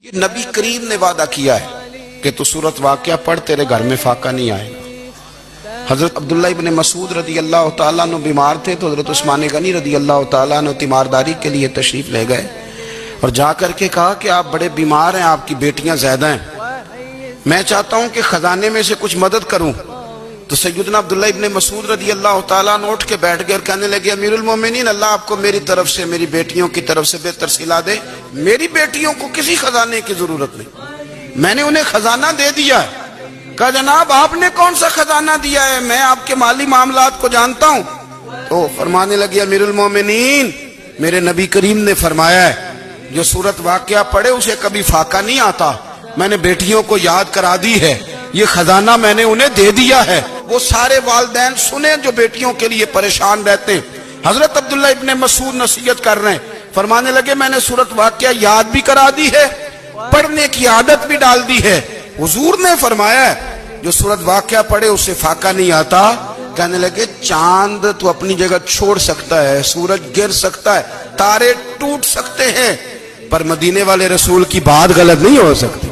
یہ نبی کریم نے وعدہ کیا ہے کہ تو سورت واقعہ پڑھ تیرے گھر میں فاقہ نہیں آئے گا۔ حضرت عبداللہ ابن مسعود رضی اللہ تعالیٰ عنہ بیمار تھے تو حضرت عثمان غنی رضی اللہ تعالیٰ عنہ تیمارداری کے لیے تشریف لے گئے اور جا کر کے کہا کہ آپ بڑے بیمار ہیں، آپ کی بیٹیاں زیادہ ہیں، میں چاہتا ہوں کہ خزانے میں سے کچھ مدد کروں۔ تو سیدنا عبداللہ ابن مسعود رضی اللہ تعالیٰ عنہ اٹھ کے بیٹھ گئے اور کہنے لگے امیر المومنین، اللہ آپ کو میری طرف سے میری بیٹیوں کی طرف سے بہتر صلہ دے، میری بیٹیوں کو کسی خزانے کی ضرورت نہیں، میں نے انہیں خزانہ دے دیا ہے۔ کہا جناب آپ نے کون سا خزانہ دیا ہے، میں آپ کے مالی معاملات کو جانتا ہوں۔ تو فرمانے لگے امیر المومنین، میرے نبی کریم نے فرمایا ہے جو سورت واقعہ پڑھے اسے کبھی فاقہ نہیں آتا، میں نے بیٹیوں کو یاد کرا دی ہے، یہ خزانہ میں نے انہیں دے دیا ہے۔ وہ سارے والدین سنیں جو بیٹیوں کے لیے پریشان رہتے ہیں۔ حضرت عبداللہ ابن مسعود نصیحت کر رہے ہیں، فرمانے لگے میں نے سورت واقعہ یاد بھی کرا دی ہے، پڑھنے کی عادت بھی ڈال دی ہے۔ حضور نے فرمایا ہے جو سورت واقعہ پڑھے اسے فاقہ نہیں آتا۔ کہنے لگے چاند تو اپنی جگہ چھوڑ سکتا ہے، سورج گر سکتا ہے، تارے ٹوٹ سکتے ہیں، پر مدینے والے رسول کی بات غلط نہیں ہو سکتی۔